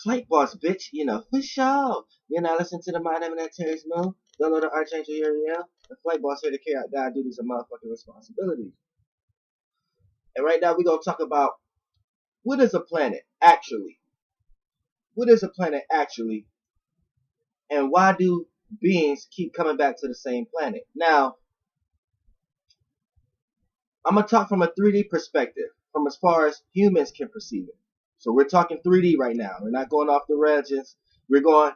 Flight boss, bitch, for sure. You're not listening to the Mind Eminent Terry's Moon. Don't know the Archangel Uriel. The flight boss here to carry out God duties and motherfucking responsibilities. And right now we're going to talk about what is a planet actually? What is a planet actually? And why do beings keep coming back to the same planet? Now, I'm going to talk from a 3D perspective, from as far as humans can perceive it. So we're talking 3D right now. We're not going off the regions. We're going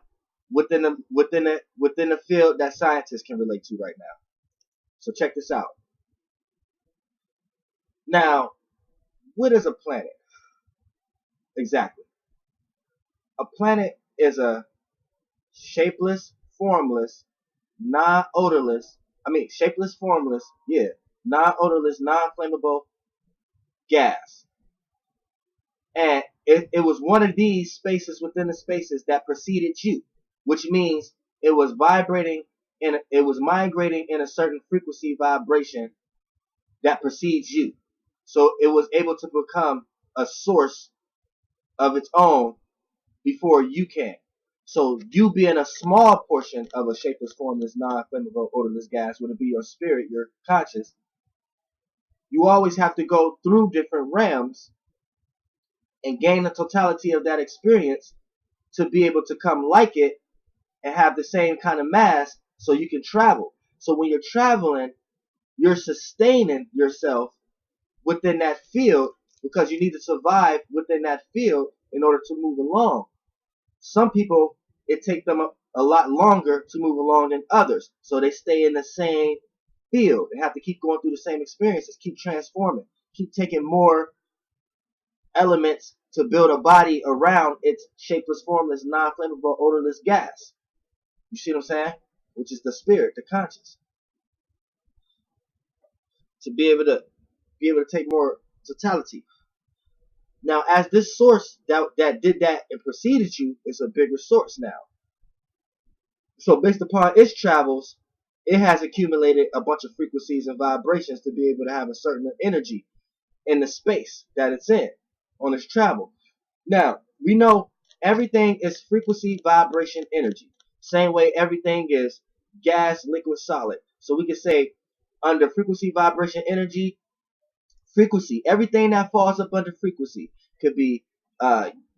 within the field that scientists can relate to right now. So check this out. Now, what is a planet? Exactly. A planet is a shapeless, formless, shapeless, formless, non-odorless, non-flammable gas. And it was one of these spaces within the spaces that preceded you, which means it was vibrating and it was migrating in a certain frequency vibration that precedes you. So it was able to become a source of its own before you can. So you being a small portion of a shapeless, formless, non-flammable, odorless gas, would it be your spirit, your conscious, you always have to go through different realms and gain the totality of that experience to be able to come like it and have the same kind of mass so you can travel. So when you're traveling, you're sustaining yourself within that field because you need to survive within that field in order to move along. Some people, it takes them a lot longer to move along than others. So they stay in the same field. They have to keep going through the same experiences, keep transforming, keep taking more elements to build a body around its shapeless, formless, non-flammable, odorless gas. You see what I'm saying? Which is the spirit, the conscious. To be able to take more totality. Now, as this source that did that and preceded you is a bigger source now. So based upon its travels, it has accumulated a bunch of frequencies and vibrations to be able to have a certain energy in the space that it's in on its travel. Now, we know everything is frequency, vibration, energy. Same way everything is gas, liquid, solid. So we can say under frequency, vibration, energy, frequency, everything that falls up under frequency could be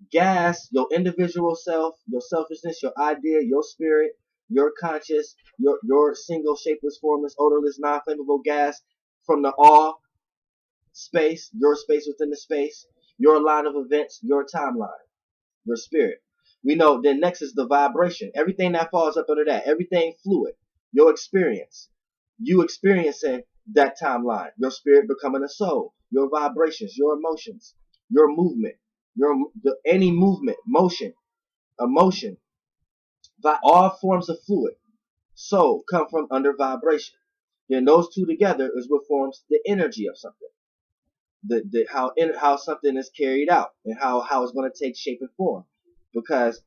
gas, your individual self, your selfishness, your idea, your spirit, your conscious, your single, shapeless, formless, odorless, non-flammable gas from the all space, your space within the space, your line of events, your timeline, your spirit. We know then next is the vibration. Everything that falls up under that, everything fluid, your experience, you experiencing that timeline, your spirit becoming a soul, your vibrations, your emotions, your movement, any movement, motion, emotion, all forms of fluid, soul come from under vibration. Then those two together is what forms the energy of something. How something is carried out and how it's going to take shape and form, because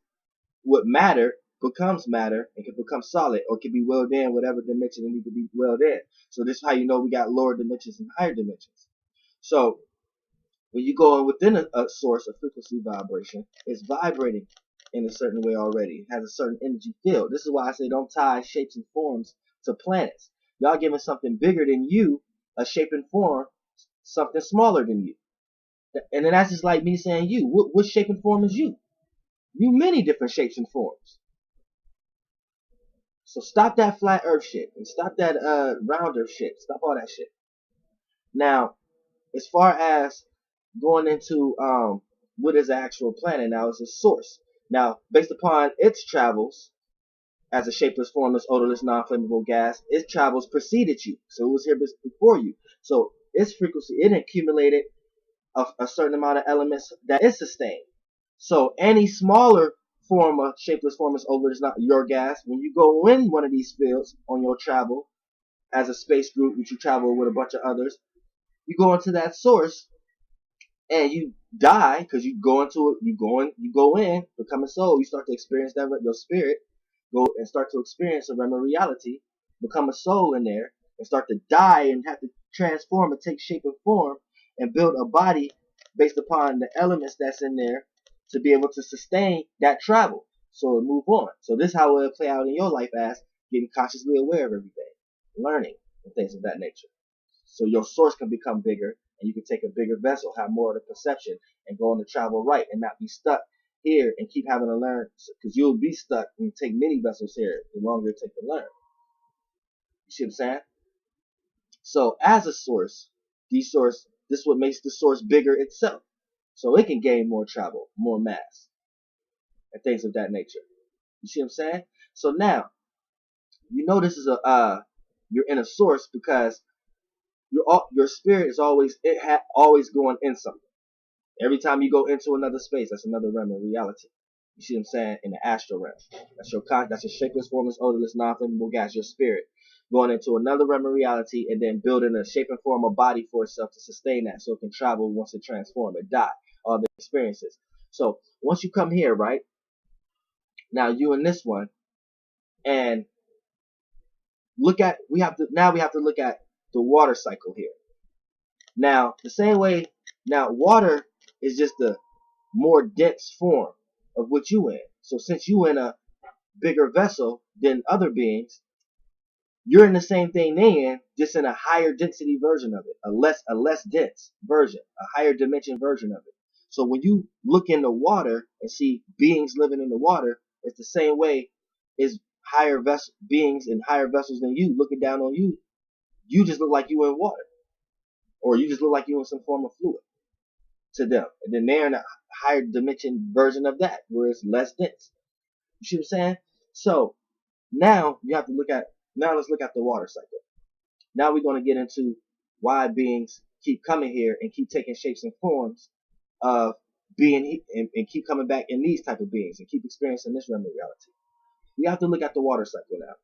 what matter becomes matter and can become solid or can be willed in whatever dimension it needs to be willed in. So this is how you know we got lower dimensions and higher dimensions. So when you go within a source of frequency vibration, it's vibrating in a certain way already. It has a certain energy field. This is why I say don't tie shapes and forms to planets. Y'all giving something bigger than you a shape and form, something smaller than you. And then that's just like me saying you. What shape and form is you? You many different shapes and forms. So stop that flat earth shit and stop that round earth shit. Stop all that shit. Now, as far as going into what is an actual planet, now it's a source. Now, based upon its travels as a shapeless, formless, odorless, non-flammable gas, its travels preceded you. So it was here before you. So its frequency, it accumulated a certain amount of elements that it sustained. So any smaller form of shapeless, formless, odorless, not your gas, when you go in one of these fields on your travel as a space group, which you travel with a bunch of others, you go into that source and you die because you go into it, you go in, become a soul, you start to experience that, your spirit, go and start to experience a realm of reality, become a soul in there, and start to die and have to transform and take shape and form and build a body based upon the elements that's in there to be able to sustain that travel. So it move on. So this is how it will play out in your life as getting consciously aware of everything, learning, and things of that nature. So your source can become bigger and you can take a bigger vessel, have more of the perception and go on the travel right and not be stuck here and keep having to learn because you'll be stuck and take many vessels here the longer it takes to learn. You see what I'm saying? So as a source, this is what makes the source bigger itself. So it can gain more travel, more mass, and things of that nature. You see what I'm saying? So now, you know this is you're in a source because your spirit is always going in something. Every time you go into another space, that's another realm of reality. You see what I'm saying? In the astral realm. That's your shapeless, formless, odorless, non-flammable gas, your spirit. Going into another realm of reality and then building a shape and form a body for itself to sustain that so it can travel once it transform and die. All the experiences. So once you come here, right? Now you in this one and we have to look at the water cycle here. Now, the same way, now water is just the more dense form of what you in. So since you in a bigger vessel than other beings, you're in the same thing they in, just in a higher density version of it, a less dense version, a higher dimension version of it. So when you look in the water and see beings living in the water, it's the same way as beings in higher vessels than you looking down on you. You just look like you in water, or you just look like you in some form of fluid to them, and then they're in a higher dimension version of that, where it's less dense. You see what I'm saying? So now let's look at the water cycle. Now we're going to get into why beings keep coming here and keep taking shapes and forms of being and keep coming back in these type of beings and keep experiencing this realm of reality. We have to look at the water cycle now.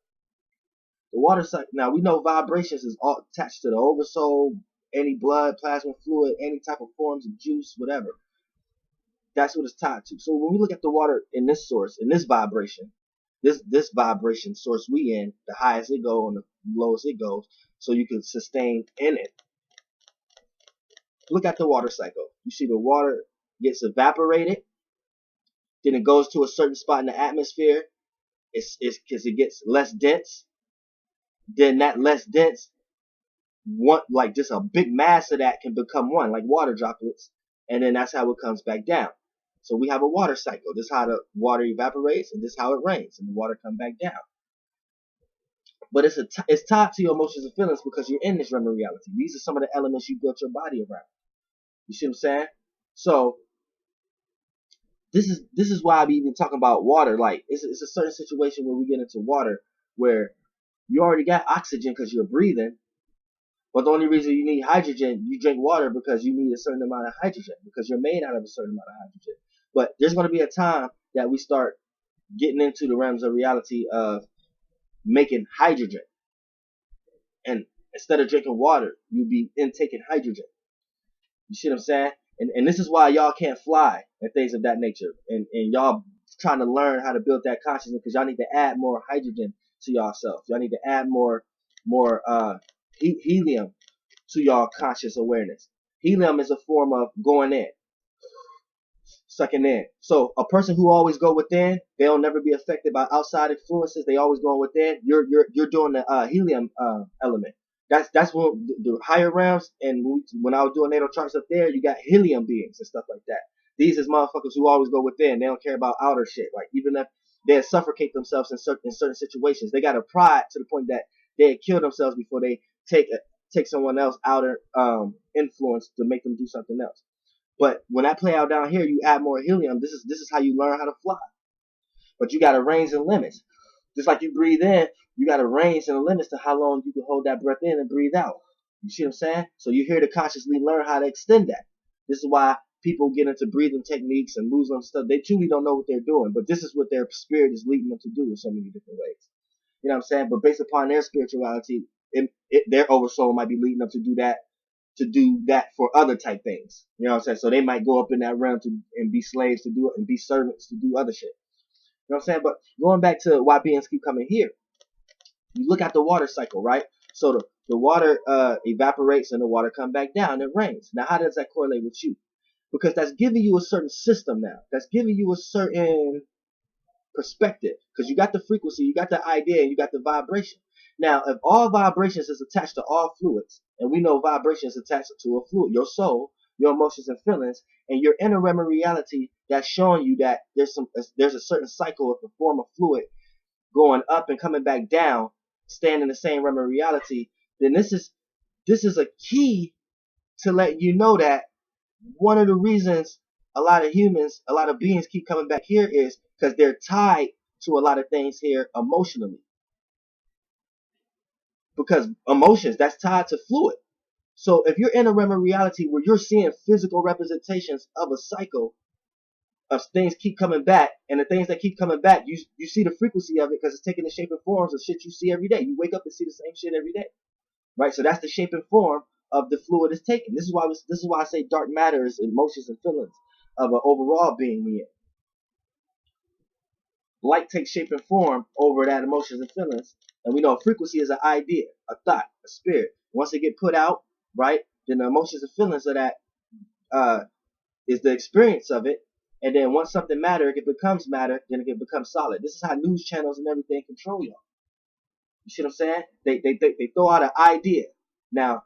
The water cycle, now we know vibrations is all attached to the oversoul, any blood, plasma fluid, any type of forms of juice, whatever. That's what it's tied to. So when we look at the water in this source, in this vibration, this vibration source we in, the highest it goes and the lowest it goes, so you can sustain in it. Look at the water cycle. You see the water gets evaporated, then it goes to a certain spot in the atmosphere. It's because it gets less dense. Then that less dense, one like just a big mass of that can become one, like water droplets, and then that's how it comes back down. So we have a water cycle. This is how the water evaporates, and this is how it rains, and the water comes back down. But it's tied to your emotions and feelings because you're in this realm of reality. These are some of the elements you built your body around. You see what I'm saying? So this is why I be even talking about water. Like it's a certain situation where we get into water where you already got oxygen because you're breathing, but the only reason you need hydrogen, you drink water because you need a certain amount of hydrogen because you're made out of a certain amount of hydrogen. But there's going to be a time that we start getting into the realms of reality of making hydrogen. And instead of drinking water, you'll be intaking hydrogen. You see what I'm saying? And this is why y'all can't fly and things of that nature. And y'all trying to learn how to build that consciousness because y'all need to add more hydrogen to yourself. Y'all need to add more helium to y'all conscious awareness. Helium is a form of going in, sucking in. So a person who always go within, they'll never be affected by outside influences. They always going within. You're doing the helium element. That's when the higher realms, and when I was doing natal charts up there, you got helium beings and stuff like that. These is motherfuckers who always go within. They don't care about outer shit. Like even if they suffocate themselves in certain situations, they got a pride to the point that they kill themselves before they take someone else outer influence to make them do something else. But when I play out down here, you add more helium. This is how you learn how to fly. But you got to range and limits. Just like you breathe in, you got to range and limits to how long you can hold that breath in and breathe out. You see what I'm saying? So you're here to consciously learn how to extend that. This is why people get into breathing techniques and moves and stuff. They truly don't know what they're doing, but this is what their spirit is leading them to do in so many different ways. You know what I'm saying? But based upon their spirituality, their oversoul might be leading them to do that for other type things. You know what I'm saying? So they might go up in that realm and be slaves to do it and be servants to do other shit. You know what I'm saying? But going back to why beings keep coming here, you look at the water cycle, right? So the water evaporates and the water comes back down. It rains. Now, how does that correlate with you? because that's giving you a certain system now. That's giving you a certain perspective, because you got the frequency, you got the idea, and you got the vibration. Now, if all vibrations is attached to all fluids, and we know vibrations attached to a fluid, your soul, your emotions and feelings, and your inner memory reality that's showing you that there's a certain cycle of the form of fluid going up and coming back down, staying in the same realm of reality, then this is a key to let you know that one of the reasons a lot of humans, a lot of beings keep coming back here is because they're tied to a lot of things here emotionally. Because emotions, that's tied to fluid. So if you're in a realm of reality where you're seeing physical representations of a cycle of things keep coming back, and the things that keep coming back, you see the frequency of it because it's taking the shape and forms of shit you see every day. You wake up and see the same shit every day, right? So that's the shape and form of the fluid it's taking. This is why I say dark matter is emotions and feelings of an overall being we in. Light takes shape and form over that emotions and feelings, and we know a frequency is an idea, a thought, a spirit. Once it get put out, right, then the emotions and feelings of that is the experience of it. And then once something matter, it becomes matter, then it can become solid. This is how news channels and everything control y'all. You see what I'm saying? They throw out an idea. Now,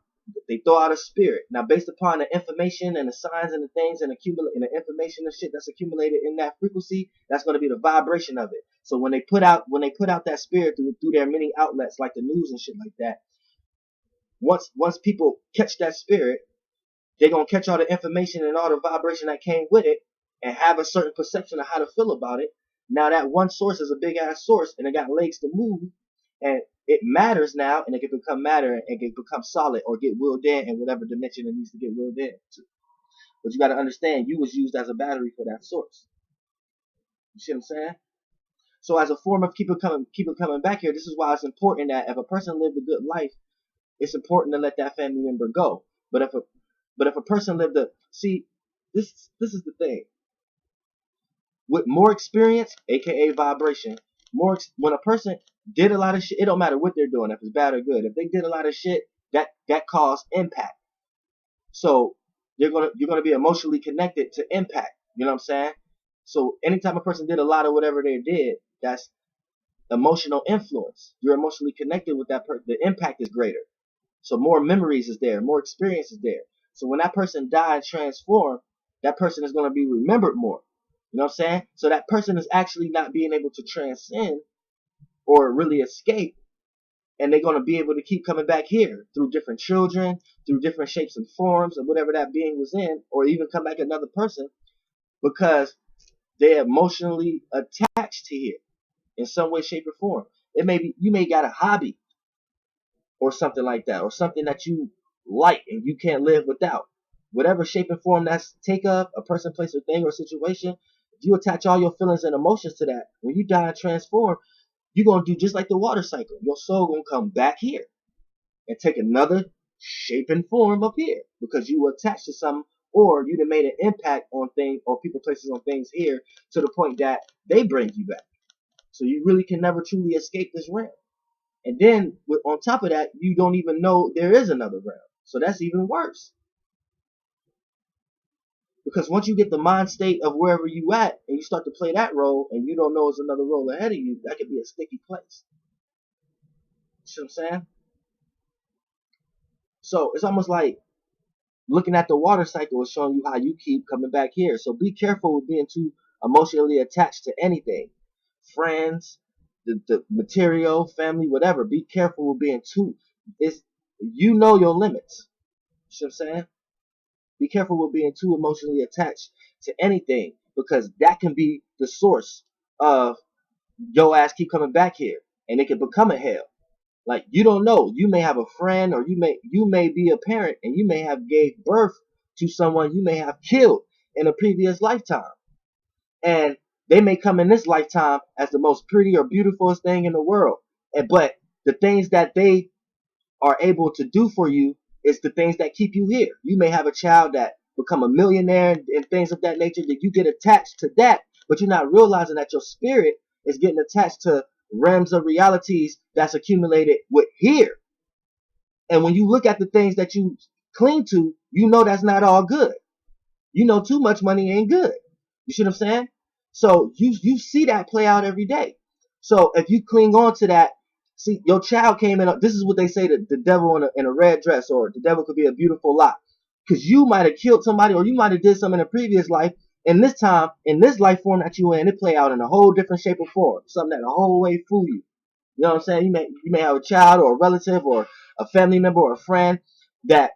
they throw out a spirit. Now, based upon the information and the signs and the things and the information and shit that's accumulated in that frequency, that's going to be the vibration of it. So when they put out that spirit through their many outlets like the news and shit like that, once people catch that spirit, they're going to catch all the information and all the vibration that came with it and have a certain perception of how to feel about it. Now that one source is a big ass source and it got legs to move, and it matters now, and it can become matter and it can become solid or get willed in whatever dimension it needs to get willed in to. But you got to understand, you was used as a battery for that source. You see what I'm saying? So as a form of keep it coming back here, this is why it's important that if a person lived a good life, it's important to let that family member go. But if a person lived this is the thing. With more experience, aka vibration, when a person did a lot of shit, it don't matter what they're doing, if it's bad or good. If they did a lot of shit, that caused impact. So you're gonna be emotionally connected to impact. You know what I'm saying? So anytime a person did a lot of whatever they did, that's emotional influence. You're emotionally connected with that person. The impact is greater. So more memories is there, more experience is there. So when that person died and transformed, that person is going to be remembered more. You know what I'm saying? So that person is actually not being able to transcend or really escape, and they're going to be able to keep coming back here through different children, through different shapes and forms of whatever that being was in, or even come back another person because they're emotionally attached to here in some way, shape, or form. It may be you may got a hobby or something like that, or something that you like and you can't live without. Whatever shape and form that's take up, a person, place, or thing, or situation, if you attach all your feelings and emotions to that, when you die and transform, you're going to do just like the water cycle. Your soul going to come back here and take another shape and form up here because you were attached to something, or you done made an impact on things or people, places, on things here to the point that they bring you back. So you really can never truly escape this realm. And then on top of that, you don't even know there is another realm. So that's even worse. Because once you get the mind state of wherever you at and you start to play that role and you don't know there's another role ahead of you, that could be a sticky place. You see what I'm saying? So it's almost like looking at the water cycle is showing you how you keep coming back here. So be careful with being too emotionally attached to anything. Friends, the material, family, whatever. Be careful with being too. You know your limits. You see what I'm saying? Be careful with being too emotionally attached to anything, because that can be the source of your ass keep coming back here, and it can become a hell. Like, you don't know. You may have a friend, or you may be a parent, and you may have gave birth to someone you may have killed in a previous lifetime, and they may come in this lifetime as the most pretty or beautifulest thing in the world. But the things that they are able to do for you is the things that keep you here. You may have a child that become a millionaire and things of that nature, that you get attached to that, but you're not realizing that your spirit is getting attached to realms of realities that's accumulated with here. And when you look at the things that you cling to, you know that's not all good. You know too much money ain't good. You see what I'm saying? So you see that play out every day. So if you cling on to that, see your child came in. This is what they say, the devil in a red dress, or the devil could be a beautiful lie, because you might have killed somebody, or you might have did something in a previous life. And this time, in this life form that you in, it play out in a whole different shape or form. Something that a whole way fool you. You know what I'm saying? You may have a child or a relative or a family member or a friend that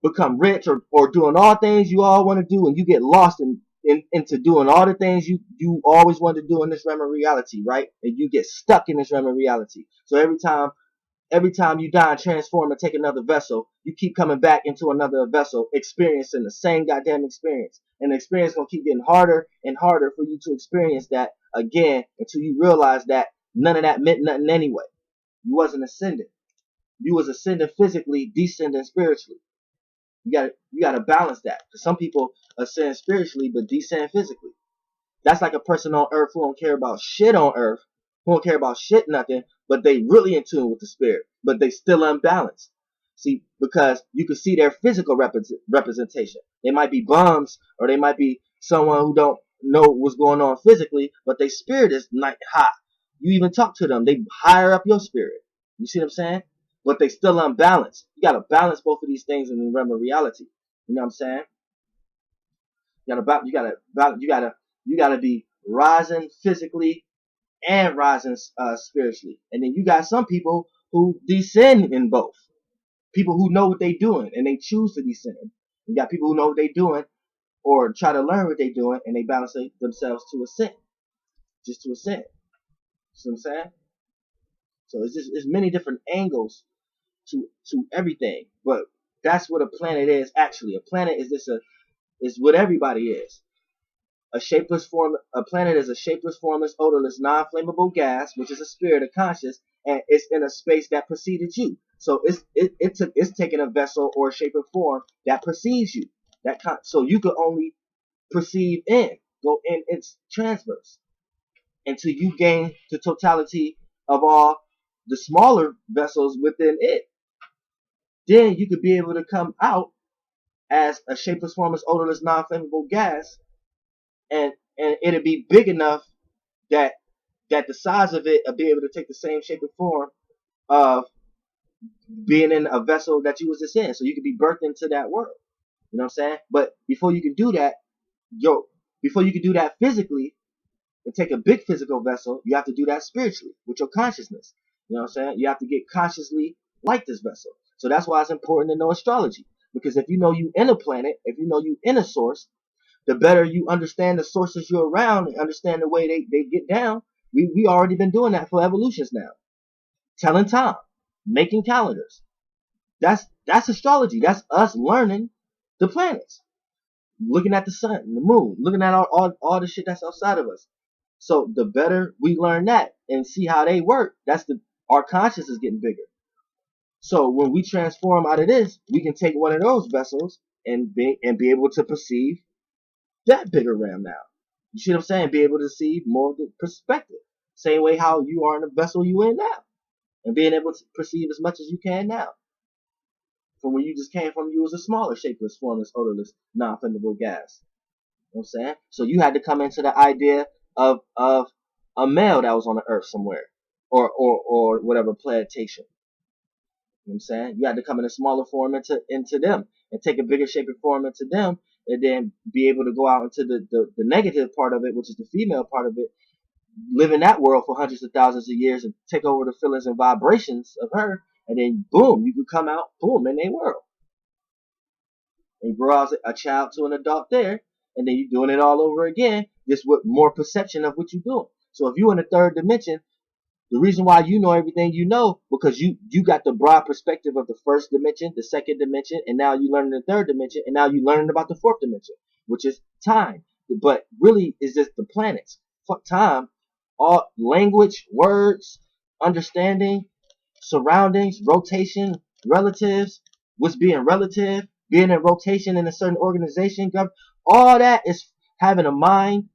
become rich, or doing all things you all want to do, and you get lost into doing all the things you always wanted to do in this realm of reality, right? And you get stuck in this realm of reality. So every time you die and transform and take another vessel, you keep coming back into another vessel, experiencing the same goddamn experience. And the experience gonna keep getting harder and harder for you to experience that again, until you realize that none of that meant nothing anyway. You wasn't ascending. You was ascending physically, descending spiritually. You gotta balance that. Because some people ascend spiritually but descend physically. That's like a person on earth who don't care about shit on earth, who don't care about shit nothing, but they really in tune with the spirit, but they still unbalanced. See, because you can see their physical representation. They might be bums, or they might be someone who don't know what's going on physically, but their spirit is not high. You even talk to them, they higher up your spirit. You see what I'm saying? But they still unbalanced. You gotta balance both of these things in the realm of reality. You know what I'm saying? You gotta be rising physically and rising spiritually. And then you got some people who descend in both. People who know what they're doing and they choose to descend. You got people who know what they're doing or try to learn what they're doing, and they balance themselves to ascend, just to ascend. See what I'm saying? So it's many different angles to everything, but that's what a planet is actually. A planet is what everybody is. A planet is a shapeless, formless, odorless, non-flammable gas, which is a spirit of conscious, and it's in a space that preceded you. So it's taking a vessel or a shape or form that precedes you. So you could only perceive go in its transverse until you gain the totality of all the smaller vessels within it. Then you could be able to come out as a shapeless, formless, odorless, non-flammable gas, and it'll be big enough that the size of it will be able to take the same shape and form of being in a vessel that you was just in. So you could be birthed into that world. You know what I'm saying? But before you can do that, before you can do that physically and take a big physical vessel, you have to do that spiritually with your consciousness. You know what I'm saying? You have to get consciously like this vessel. So that's why it's important to know astrology. Because if you know you in a planet, if you know you in a source, the better you understand the sources you're around and understand the way they get down. We already been doing that for evolutions now. Telling time, making calendars. That's astrology. That's us learning the planets, looking at the sun and the moon, looking at all the shit that's outside of us. So the better we learn that and see how they work, our conscience is getting bigger. So when we transform out of this, we can take one of those vessels and be able to perceive that bigger realm now. You see what I'm saying? Be able to see more of the perspective. Same way how you are in the vessel you in now. And being able to perceive as much as you can now. From where you just came from, you was a smaller, shapeless, formless, odorless, non-flammable gas. You know what I'm saying? So you had to come into the idea of a male that was on the earth somewhere. Or whatever plantation. You know what I'm saying? You had to come in a smaller form into them and take a bigger shape and form into them, and then be able to go out into the negative part of it, which is the female part of it, live in that world for hundreds of thousands of years and take over the feelings and vibrations of her, and then boom, you could come out, boom, in their world. And grow out a child to an adult there, and then you're doing it all over again, just with more perception of what you're doing. So if you're in the third dimension, the reason why you know everything you know, because you got the broad perspective of the first dimension, the second dimension, and now you learning the third dimension, and now you learning about the fourth dimension, which is time. But really, it's just the planets. Fuck time. All language, words, understanding, surroundings, rotation, relatives, what's being relative, being in rotation in a certain organization, all that is having a mind,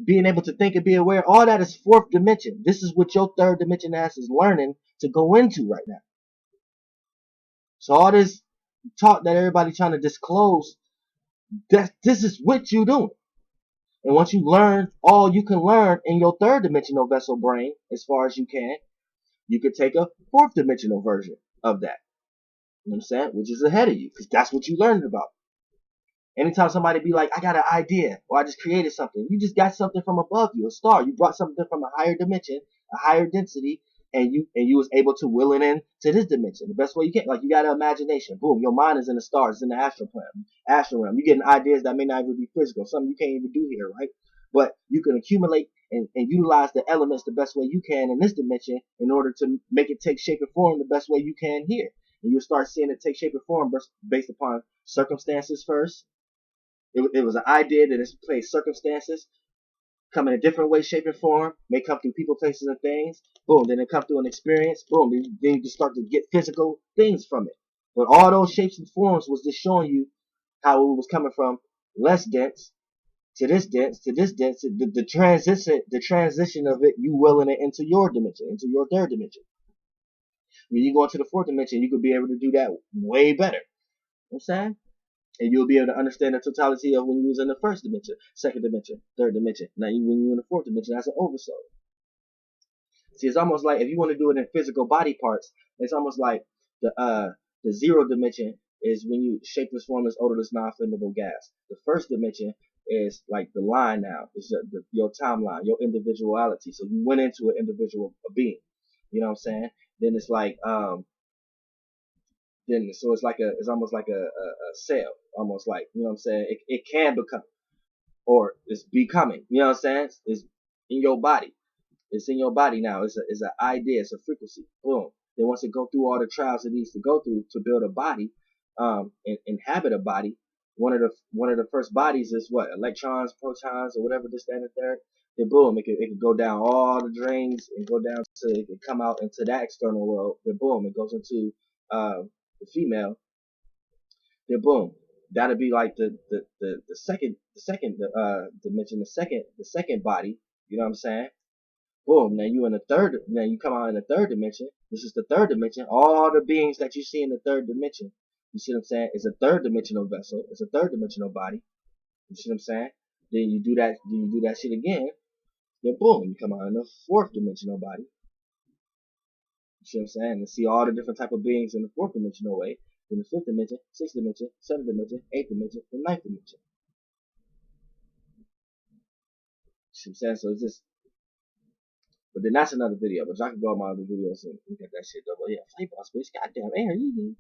being able to think and be aware. All that is fourth dimension. This is what your third dimension ass is learning to go into right now. So all this talk that everybody trying to disclose This is what you doing. And once you learn all you can learn in your third dimensional vessel brain, as far as you could take a fourth dimensional version of that. You know what I'm saying? Which is ahead of you, because that's what you learned about. Anytime somebody be like, I got an idea, or I just created something, you just got something from above you, a star. You brought something from a higher dimension, a higher density, and you was able to will it in to this dimension the best way you can. Like you got an imagination. Boom, your mind is in the stars, it's in the astral realm. You're getting ideas that may not even be physical, something you can't even do here, right? But you can accumulate and utilize the elements the best way you can in this dimension in order to make it take shape and form the best way you can here. And you'll start seeing it take shape and form based upon circumstances first. It was an idea that is placed circumstances, come in a different way, shape, and form, may come through people, places, and things. Boom, then it come through an experience. Boom, then you just start to get physical things from it. But all those shapes and forms was just showing you how it was coming from less dense to this dense to this dense. The transition of it, you willing it into your dimension, into your third dimension. When you go into the fourth dimension, you could be able to do that way better. You know what I'm saying? And you'll be able to understand the totality of when you was in the first dimension, second dimension, third dimension. Now, when you're in the fourth dimension, that's an oversoul. See, it's almost like if you want to do it in physical body parts, it's almost like the zero dimension is when you shapeless, formless, odorless, non-flammable gas. The first dimension is like the line now. It's your timeline, your individuality. So you went into an individual being. You know what I'm saying? Then it's like then so it's almost like a cell, almost like, you know what I'm saying? It can become, or it's becoming, you know what I'm saying? It's in your body. It's in your body now. It's an idea. It's a frequency. Boom. Then once it go through all the trials it needs to go through to build a body, and inhabit a body, one of the first bodies is what? Electrons, protons, or whatever, this, that, and the third. Then boom, it can go down all the drains and go down to, it can come out into that external world. Then boom, it goes into the female. Then boom, that'll be like the second dimension, the second body. You know what I'm saying? Boom. Now you in the third. Now you come out in the third dimension. This is the third dimension. All the beings that you see in the third dimension, you see what I'm saying? It's a third dimensional vessel. It's a third dimensional body. You see what I'm saying? Then you do that. Then you do that shit again. Then boom, you come out in the fourth dimensional body. You see what I'm saying? And see all the different type of beings in the fourth dimensional way. In the fifth dimension, sixth dimension, seventh dimension, eighth dimension, and ninth dimension. You see what I'm saying? So it's just. But then that's another video. But y'all can go on my other videos and look at that shit though. But yeah, Flavor Boss, bitch. Goddamn, Aaron, you